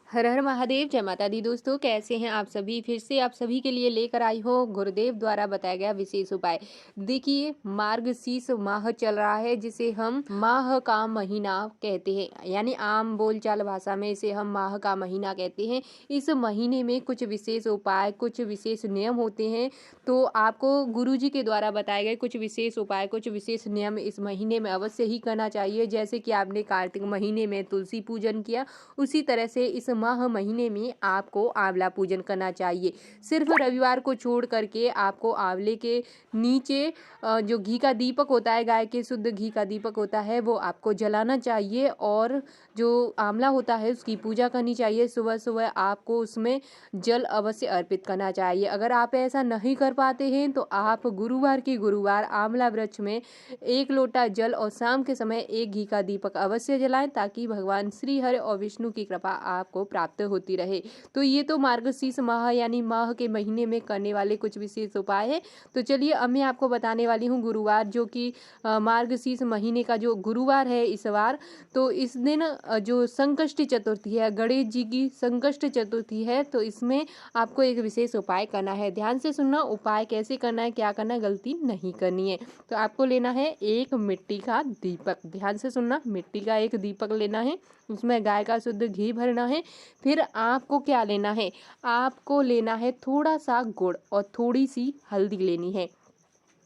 हर हर महादेव, जय माता दी। दोस्तों, कैसे हैं आप सभी? फिर से आप सभी के लिए लेकर आई हो गुरुदेव द्वारा बताया गया विशेष उपाय। देखिए, मार्गशीर्ष माह चल रहा है, जिसे हम माह का महीना कहते हैं, यानी आम बोलचाल भाषा में इसे हम माह का महीना कहते हैं। इस महीने में कुछ विशेष उपाय, कुछ विशेष नियम होते हैं। तो आपको गुरुजी के द्वारा बताए गए कुछ विशेष उपाय, कुछ विशेष नियम इस महीने में अवश्य ही करना चाहिए। जैसे कि आपने कार्तिक महीने में तुलसी पूजन किया, उसी तरह से इस माह महीने में आपको आंवला पूजन करना चाहिए। सिर्फ रविवार को छोड़ करके आपको आंवले के नीचे जो घी का दीपक होता है, गाय के शुद्ध घी का दीपक होता है, वो आपको जलाना चाहिए। और जो आंवला होता है उसकी पूजा करनी चाहिए। सुबह सुबह आपको उसमें जल अवश्य अर्पित करना चाहिए। अगर आप ऐसा नहीं कर पाते हैं तो आप गुरुवार की गुरुवार आंवला वृक्ष में 1 लोटा जल और शाम के समय 1 घी का दीपक अवश्य जलाएं, ताकि भगवान श्री हरि और विष्णु की कृपा आपको प्राप्त होती रहे। तो ये तो मार्गशीर्ष माह यानी माह के महीने में करने वाले कुछ विशेष उपाय है। तो चलिए, अब मैं आपको बताने वाली हूँ गुरुवार, जो कि मार्गशीर्ष महीने का जो गुरुवार है इस बार। तो इस दिन जो संकष्टी चतुर्थी है, गणेश जी की संकष्ट चतुर्थी है, तो इसमें आपको एक विशेष उपाय करना है। ध्यान से सुनना, उपाय कैसे करना है, क्या करना है, गलती नहीं करनी है। तो आपको लेना है एक मिट्टी का दीपक। ध्यान से सुनना, मिट्टी का एक दीपक लेना है, उसमें गाय का शुद्ध घी भरना है। फिर आपको क्या लेना है, आपको लेना है थोड़ा सा गुड़ और थोड़ी सी हल्दी लेनी है,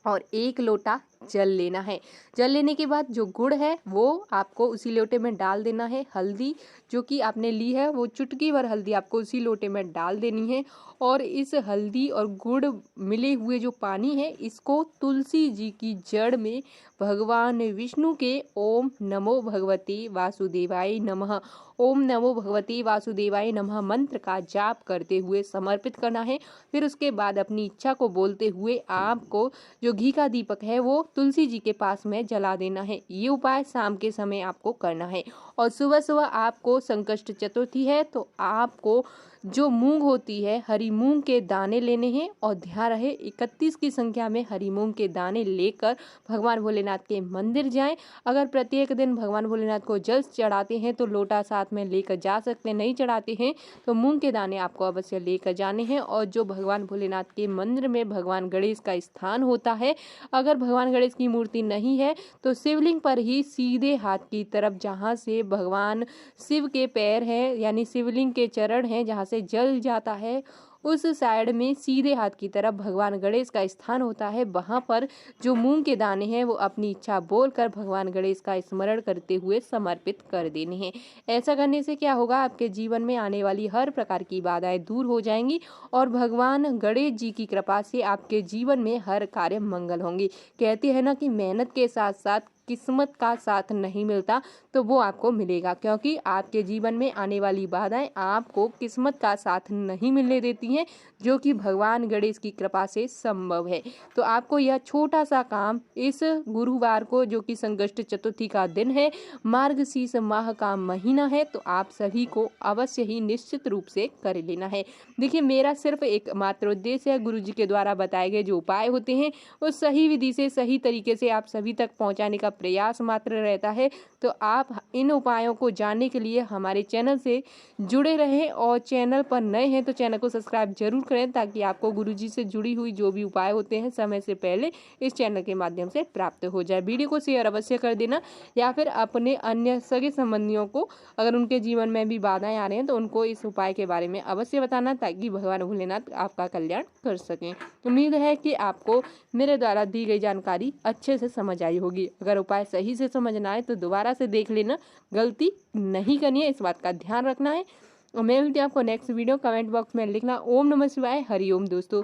और 1 लोटा जल लेना है। जल लेने के बाद जो गुड़ है वो आपको उसी लोटे में डाल देना है। हल्दी जो कि आपने ली है, वो चुटकी भर हल्दी आपको उसी लोटे में डाल देनी है। और इस हल्दी और गुड़ मिले हुए जो पानी है, इसको तुलसी जी की जड़ में भगवान विष्णु के ओम नमो भगवते वासुदेवाय नमः, ओम नमो भगवते वासुदेवाय नमः मंत्र का जाप करते हुए समर्पित करना है। फिर उसके बाद अपनी इच्छा को बोलते हुए आपको जो घी का दीपक है वो तुलसी जी के पास में जला देना है। ये उपाय शाम के समय आपको करना है। और सुबह सुबह आपको संकष्ट चतुर्थी है, तो आपको जो मूंग होती है, हरी मूंग के दाने लेने हैं। और ध्यान रहे, 31 की संख्या में हरी मूंग के दाने लेकर भगवान भोलेनाथ के मंदिर जाएं। अगर प्रत्येक दिन भगवान भोलेनाथ को जल चढ़ाते हैं तो लोटा साथ में लेकर जा सकते हैं, नहीं चढ़ाते हैं तो मूंग के दाने आपको अवश्य लेकर जाने हैं। और जो भगवान भोलेनाथ के मंदिर में भगवान गणेश का स्थान होता है, अगर भगवान गणेश की मूर्ति नहीं है तो शिवलिंग पर ही सीधे हाथ की तरफ, जहाँ से भगवान शिव के पैर हैं यानी शिवलिंग के चरण हैं, जहाँ से जल जाता है, उस साइड में सीधे हाथ की तरफ भगवान गणेश का स्थान होता है। वहां पर जो मूंग के दाने हैं वो अपनी इच्छा बोलकर भगवान गणेश का स्मरण करते हुए समर्पित कर देने हैं। ऐसा करने से क्या होगा, आपके जीवन में आने वाली हर प्रकार की बाधाएं दूर हो जाएंगी और भगवान गणेश जी की कृपा से आपके जीवन में हर कार्य मंगल होंगे। कहते हैं ना कि मेहनत के साथ साथ किस्मत का साथ नहीं मिलता, तो वो आपको मिलेगा, क्योंकि आपके जीवन में आने वाली बाधाएं आपको किस्मत का साथ नहीं मिलने देती हैं, जो कि भगवान गणेश की कृपा से संभव है। तो आपको यह छोटा सा काम इस गुरुवार को, जो कि संकष्ट चतुर्थी का दिन है, मार्गशीर्ष माह का महीना है, तो आप सभी को अवश्य ही निश्चित रूप से कर लेना है। देखिए, मेरा सिर्फ एक मात्र उद्देश्य है, गुरु जी के द्वारा बताए गए जो उपाय होते हैं उस सही विधि से, सही तरीके से आप सभी तक पहुंचाने का प्रयास मात्र रहता है। तो आप इन उपायों को जानने के लिए हमारे चैनल से जुड़े रहें, और चैनल पर नए हैं तो चैनल को सब्सक्राइब जरूर करें, ताकि आपको गुरुजी से जुड़ी हुई जो भी उपाय होते हैं समय से पहले इस चैनल के माध्यम से प्राप्त हो जाए। वीडियो को शेयर अवश्य कर देना, या फिर अपने अन्य सगे संबंधियों को, अगर उनके जीवन में भी बाधाएं आ रही हैं तो उनको इस उपाय के बारे में अवश्य बताना, ताकि भगवान भोलेनाथ आपका कल्याण कर सकें। उम्मीद है कि आपको मेरे द्वारा दी गई जानकारी अच्छे से समझ आई होगी। अगर उपाय सही से समझना है तो दोबारा से देख लेना, गलती नहीं करनी है, इस बात का ध्यान रखना है। और मैं मिलती हूं आपको नेक्स्ट वीडियो। कमेंट बॉक्स में लिखना ओम नमः शिवाय, हरि ओम दोस्तों।